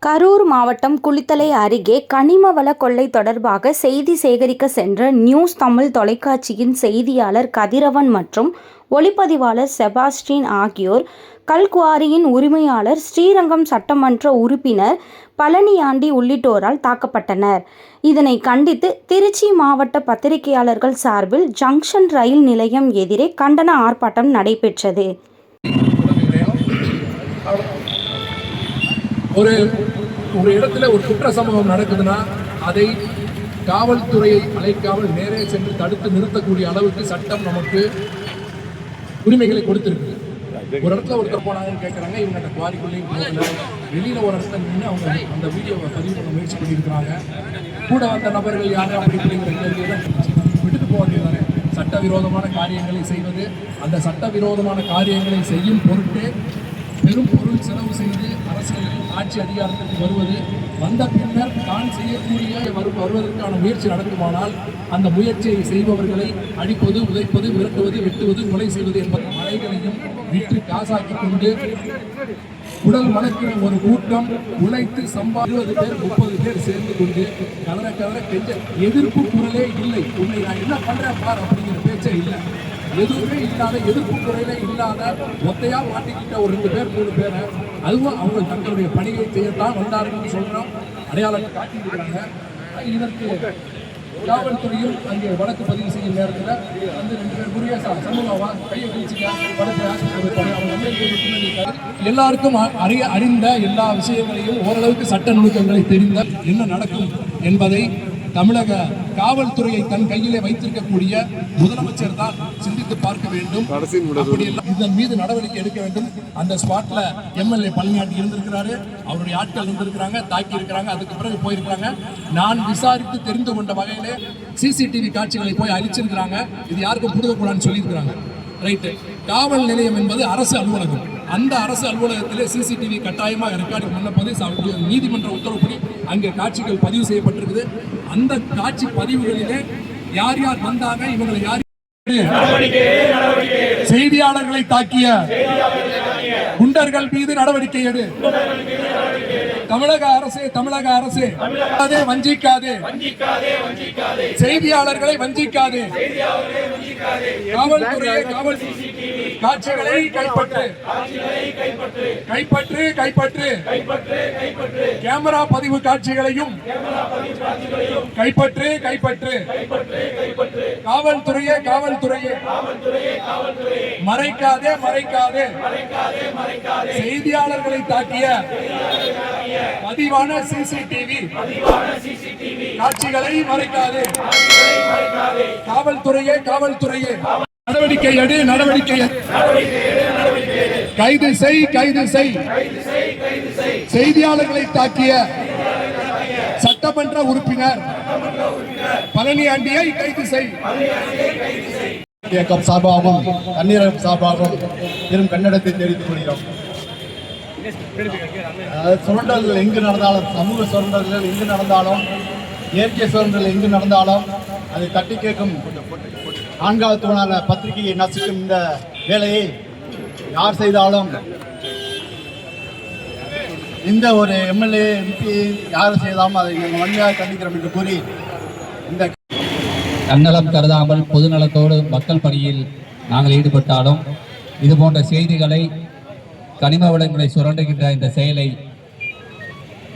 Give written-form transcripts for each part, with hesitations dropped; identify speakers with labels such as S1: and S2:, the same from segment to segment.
S1: கரூர் மாவட்டம் குளித்தலை அருகே கனிம வள கொள்ளை தொடர்பாக செய்தி சேகரிக்க சென்ற நியூஸ் தமிழ் தொலைக்காட்சியின் செய்தியாளர் கதிரவன் மற்றும் ஒளிப்பதிவாளர் செபாஸ்டின் ஆகியோர் கல்குவாரியின் உரிமையாளர் ஸ்ரீரங்கம் சட்டமன்ற உறுப்பினர் பழனியாண்டி உள்ளிட்டோரால் தாக்கப்பட்டனர். இதனை கண்டித்து திருச்சி மாவட்ட பத்திரிகையாளர்கள் சார்பில் ஜங்ஷன் ரயில் நிலையம் எதிரே கண்டன ஆர்ப்பாட்டம் நடைபெற்றது.
S2: ஒரு இடத்துல ஒரு குற்ற சம்பவம் நடக்குதுன்னா அதை காவல்துறையை அழைக்காமல் நேரே சென்று தடுத்து நிறுத்தக்கூடிய அளவுக்கு சட்டம் நமக்கு உரிமைகளை கொடுத்திருக்கு. ஒரு இடத்துல ஒருத்தர் போனாங்கன்னு கேட்குறாங்க, இவங்க அந்த குவாரிக்குள்ளேயும் போகல, வெளியில் ஒரு இடத்துல நின்று அவங்க அந்த வீடியோவை பதிவு பண்ண முயற்சி பண்ணியிருக்கிறாங்க. கூட வந்த நபர்கள் யாரும் அப்படி இப்படிங்கிற கேள்வியை விட்டுட்டு போக வேண்டியதானே. சட்டவிரோதமான காரியங்களை செய்வது, அந்த சட்டவிரோதமான காரியங்களை செய்யும் பொருட்டு பெரும் பொருள் செலவு செய்து அரசியலில் ஆட்சி அதிகாரத்திற்கு வருவது, வந்த பின்னர் தான் செய்யக்கூடிய வருவதற்கான முயற்சி நடக்குமானால் அந்த முயற்சியை செய்பவர்களை அடிப்பது, உதைப்பது, விரட்டுவது, வெட்டுவது, கொலை செய்வது என்பது மலைகளையும் விற்று காசாக்கி கொண்டு உடல் வளர்க்கிற ஒரு கூட்டம் உழைத்து 20 பேர் 30 பேர் சேர்ந்து கொண்டு கதற கதற கெஞ்ச எதிர்ப்பு குரலே இல்லை. உன்னை நான் என்ன பண்றேன் பார் அப்படிங்கிற பேச்சே இல்லை. எதுவுமே இல்லாத, எதிர்ப்பு குறையிலே இல்லாத ஒத்தையா மாட்டிக்கிட்ட ஒரு 2 பேர் 3 பேரை, அதுவும் அவங்க தங்களுடைய பணியை செய்யத்தான் வந்தார்கள் சொல்றோம், அடையாளம் காட்டியிருக்கிறாங்க. இதற்கு காவல்துறையும் அங்கே வழக்கு பதிவு செய்யும் நேரத்தில் வந்து 2 பேர் குரியேசா சமூகவா கையை பிடிச்சிக்க எல்லாருக்கும் அறிந்த எல்லா விஷயங்களையும் ஓரளவுக்கு சட்ட நுணுக்கங்களை தெரிந்த என்ன நடக்கும் என்பதை தமிழக காவல்துறையை தன் கையிலே வைத்திருக்கக்கூடிய முதலமைச்சர் தான் சிந்தித்து பார்க்க வேண்டும். இதன் மீது நடவடிக்கை எடுக்க வேண்டும். அந்த ஸ்பாட்ல எம்எல்ஏ பழனியாண்டி இருந்திருக்கிறாரு, அவருடைய ஆட்கள் இருந்திருக்கிறாங்க, தாக்கி இருக்கிறாங்க, அதுக்கு பிறகு போயிருக்கிறாங்க. நான் விசாரித்து தெரிந்து கொண்ட வகையிலே சிசிடிவி காட்சிகளை போய் அழிச்சிருக்கிறாங்க. இது யாருக்கும் கொடுக்கக்கூடாதுன்னு சொல்லியிருக்கிறாங்க. ரைட்டு. காவல் நிலையம் என்பது அரசு அலுவலகம். அந்த அரசு அலுவலகத்திலே சிசிடிவி கட்டாயமாக ரெக்கார்டிங் பண்ணப்போது நீதிமன்ற உத்தரவுப்படி அங்கே காட்சிகள் பதிவு செய்யப்பட்டிருக்குது. அந்த காட்சி பதிவுகளிலே யார் யார் வந்தாங்க, இவங்களை யார் செய்தியாளர்களை தாக்கிய குண்டர்கள் மீது நடவடிக்கை எடு. தமிழக அரசே அதே வஞ்சிக்காதே, செய்தியாளர்களை வஞ்சிக்காதே. காவல்துறையை காட்சிகளை கைப்பற்று. கேமரா பதிவு காட்சிகளையும் கைப்பற்று. காவல்துறையே மறைக்காதே. செய்தியாளர்களை தாக்கிய பதிவான சிசிடிவி காட்சிகளை மறைக்காதே. காவல்துறையே நடவடிக்கை எடு. கைது செய். செய்தியாளர்களை தாக்கிய சட்டமன்ற உறுப்பினர் பழனியாண்டியை கைது செய்.
S3: இயக்கம் சார்பாகவும் தண்ணீரம் சார்பாகவும் பெரும் கன்னடத்தை தெரிவித்துக் கொள்கிறோம். சுரண்டல்கள் எங்கு நடந்தாலும், சமூக சுரண்டல்கள் எங்கு நடந்தாலும், இயற்கை சுரண்டல் எங்கு நடந்தாலும் அதை தட்டி கேட்கும் 4வது தூணான பத்திரிகையை நசுக்கும் இந்த வேலையை யார் செய்தாலும், இந்த ஒரு எம்எல்ஏ எம்பி யார் செய்தாலும் அதை வன்மையாக கண்டிக்கிறோம் என்று கூறி, இந்த
S4: தன்னலம் கருதாமல் பொதுநலத்தோடு மக்கள் பணியில் நாங்கள் ஈடுபட்டாலும் இது போன்ற செய்திகளை, கனிம வளங்களை சுரண்டுகின்ற இந்த செயலை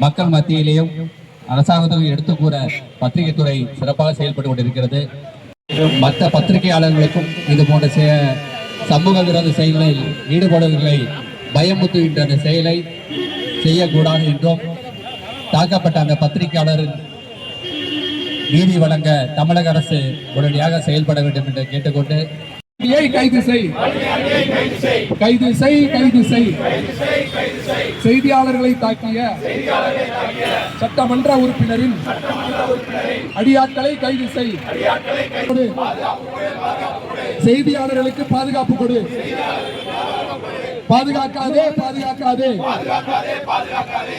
S4: மக்கள் மத்தியிலேயும் அரசாங்கத்தையும் எடுத்து கூற பத்திரிகை துறை சிறப்பாக செயல்பட்டு கொண்டிருக்கிறது. மற்ற பத்திரிகையாளர்களுக்கும் இது போன்ற சமூக விரோத செயல்களில் ஈடுபடுவர்களை பயமுறுத்துகின்ற அந்த செயலை செய்யக்கூடாது என்றும், தாக்கப்பட்ட அந்த பத்திரிகையாளரின் நீதி வழங்க தமிழக அரசு உடனடியாக செயல்பட வேண்டும் என்று கேட்டுக்கொண்டு,
S2: கைது செய். செய்தியாளர்களை தாக்கிய சட்டமன்ற உறுப்பினரின் அடியாட்களை கைது செய். செய்தியாளர்களுக்கு பாதுகாப்பு கொடு. பாதுகாக்காதே.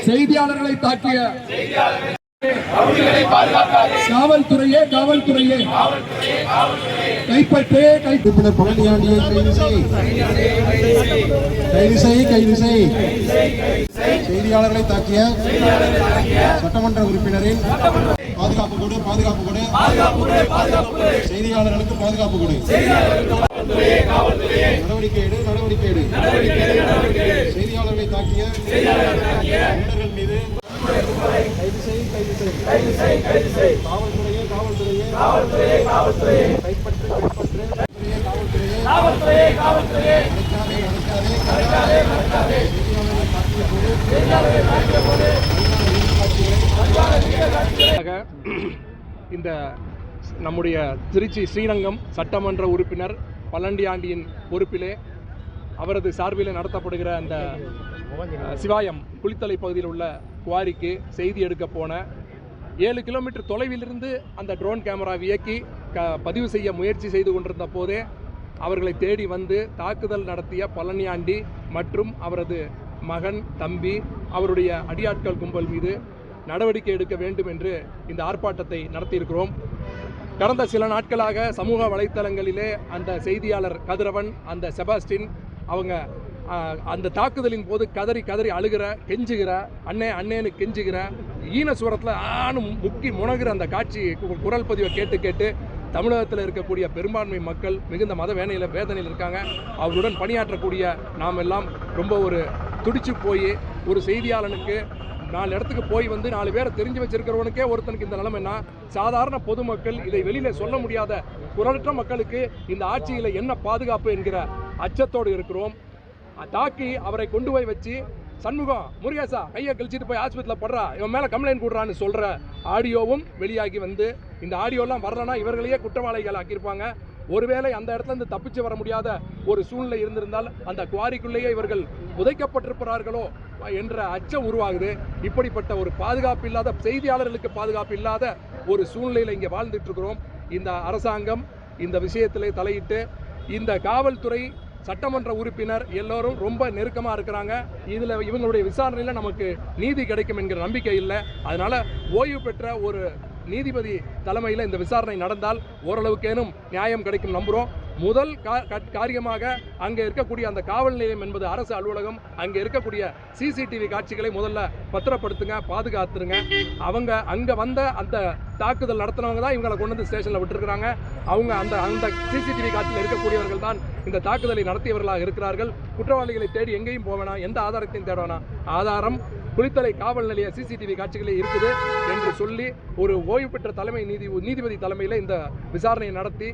S2: செய்தியாளர்களை தாக்கிய காவல்துறையே காவல்துறையே கைப்பற்றே
S3: உறுப்பினர் பழனியாண்டியை கைது செய் செய்தியாளர்களை தாக்கிய சட்டமன்ற உறுப்பினரின் பாதுகாப்பு கொடு செய்தியாளர்களுக்கு பாதுகாப்பு கொடு நடவடிக்கை எடு செய்தியாளர்களை தாக்கிய தொண்டர்கள் மீது கைது செய் காவல்துறையே காவல்துறையே
S2: இந்த நம்முடைய திருச்சி ஸ்ரீரங்கம் சட்டமன்ற உறுப்பினர் பழனியாண்டியின் பொறுப்பிலே அவரது சார்பில் நடத்தப்படுகிற அந்த சிவாயம் குளித்தலை பகுதியில் உள்ள குவாரிக்கு செய்தி எடுக்க போன 7 கிலோமீட்டர் தொலைவிலிருந்து அந்த ட்ரோன் கேமரா இயக்கி பதிவு செய்ய முயற்சி செய்து கொண்டிருந்த போதே அவர்களை தேடி வந்து தாக்குதல் நடத்திய பழனியாண்டி மற்றும் அவரது மகன் தம்பி அவருடைய அடியாட்கள் கும்பல் மீது நடவடிக்கை எடுக்க வேண்டும் என்று இந்த ஆர்ப்பாட்டத்தை நடத்தியிருக்கிறோம். கடந்த சில நாட்களாக சமூக வலைத்தளங்களிலே அந்த செய்தியாளர் கதிரவன், அந்த செபாஸ்டின் அவங்க அந்த தாக்குதலின் போது கதறி அழுகிற, கெஞ்சுகிற, அண்ணேன்னு கெஞ்சுகிற, ஈனசுவரத்தில் முக்கி முனகிற அந்த காட்சி குரல் பதிவை கேட்டு தமிழகத்தில் இருக்கக்கூடிய பெரும்பான்மை மக்கள் மிகுந்த வேதனையில் இருக்காங்க. அவருடன் பணியாற்றக்கூடிய நாம் எல்லாம் ரொம்ப ஒரு துடிச்சு போய் ஒரு செய்தியாளனுக்கு 4 இடத்துக்கு போய் வந்து 4 பேரை தெரிஞ்சு வச்சிருக்கிறவனுக்கே ஒருத்தனுக்கு இந்த நிலைமைன்னா சாதாரண பொதுமக்கள் இதை வெளியில சொல்ல முடியாத குரலற்ற மக்களுக்கு இந்த ஆட்சியில் என்ன பாதுகாப்பு என்கிற அச்சத்தோடு இருக்கிறோம். தாக்கி அவரை கொண்டு போய் வச்சு சண்முகம், முருகேசா கையை கழிச்சிட்டு போய் ஆஸ்பத்திரியில் படுறா, இவன் மேலே கம்ப்ளைண்ட் கொடுறான்னு சொல்கிற ஆடியோவும் வெளியாகி வந்து இந்த ஆடியோலாம் வரலன்னா இவர்களையே குற்றவாளிகள் ஆக்கியிருப்பாங்க. ஒருவேளை அந்த இடத்துல இருந்து தப்பிச்சு வர முடியாத ஒரு சூழ்நிலை இருந்திருந்தால் அந்த குவாரிக்குள்ளேயே இவர்கள் புதைக்கப்பட்டிருப்பார்களோ என்ற அச்சம் உருவாகுது. இப்படிப்பட்ட ஒரு பாதுகாப்பு இல்லாத, செய்தியாளர்களுக்கு பாதுகாப்பு இல்லாத ஒரு சூழ்நிலையில் இங்கே வாழ்ந்துட்டு இருக்கிறோம். இந்த அரசாங்கம் இந்த விஷயத்திலே தலையிட்டு இந்த காவல்துறை சட்டமன்ற உறுப்பினர் எல்லோரும் ரொம்ப நெருக்கமாக இருக்கிறாங்க. இதில் இவங்களுடைய விசாரணையில் நமக்கு நீதி கிடைக்கும் என்கிற நம்பிக்கை இல்லை. அதனால் ஓய்வு பெற்ற ஒரு நீதிபதி தலைமையில் இந்த விசாரணை நடந்தால் ஓரளவுக்கேனும் நியாயம் கிடைக்கும் நம்புகிறோம். முதல் காரியமாக அங்கே இருக்கக்கூடிய அந்த காவல் நிலையம் என்பது அரசு அலுவலகம். அங்கே இருக்கக்கூடிய சிசிடிவி காட்சிகளை முதல்ல பத்திரப்படுத்துங்க, பாதுகாத்துருங்க. அவங்க அங்கே வந்த அந்த தாக்குதல் நடத்தினவங்க தான் இவங்களை கொண்டு வந்து ஸ்டேஷனில் விட்டுருக்குறாங்க. அவங்க அந்த சிசிடிவி காட்சியில் இருக்கக்கூடியவர்கள் தான் இந்த தாக்குதலை நடத்தியவர்களாக இருக்கிறார்கள். குற்றவாளிகளை தேடி எங்கேயும் போக வேணாம், எந்த ஆதாரத்தையும் தேட வேணாம். ஆதாரம் குளித்தலை காவல் நிலைய சிசிடிவி காட்சிகளே இருக்குது என்று சொல்லி ஒரு ஓய்வு பெற்ற நீதிபதி தலைமையில் இந்த விசாரணையை நடத்தி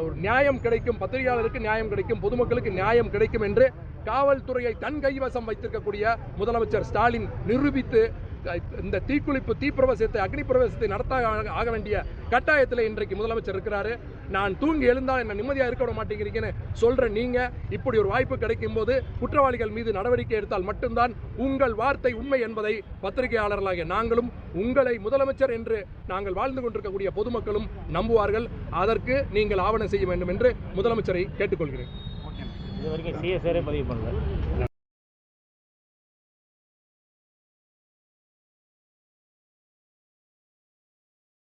S2: ஒரு நியாயம் கிடைக்கும், பத்திரிகையாளருக்கு நியாயம் கிடைக்கும், பொதுமக்களுக்கு நியாயம் கிடைக்கும் என்று காவல்துறையை தன் கைவசம் வைத்திருக்கக்கூடிய முதலமைச்சர் ஸ்டாலின் நிரூபித்து இந்த தீப்பிரவேசத்தை, அக்னி பிரவேசத்தை நடத்த ஆக வேண்டிய கட்டாயத்தில் இன்றைக்கு முதலமைச்சர் இருக்கிறாரு. நான் தூங்கி எழுந்தால் என்ன நிம்மதியாக இருக்க விட மாட்டேங்கிறீங்கன்னு சொல்ற நீங்க இப்படி ஒரு வாய்ப்பு கிடைக்கும் போது குற்றவாளிகள் மீது நடவடிக்கை எடுத்தால் மட்டும்தான் உங்கள் வார்த்தை உண்மை என்பதை பத்திரிகையாளர்களாகிய நாங்களும், உங்களை முதலமைச்சர் என்று நாங்கள் வாழ்ந்து கொண்டிருக்கக்கூடிய பொதுமக்களும் நம்புவார்கள். அதற்கு நீங்கள் ஆவணம் செய்ய வேண்டும் என்று முதலமைச்சரை கேட்டுக்கொள்கிறேன்.
S5: இது வரைக்கும் சிஎஸ்ஆரே பதிவு பண்ணல.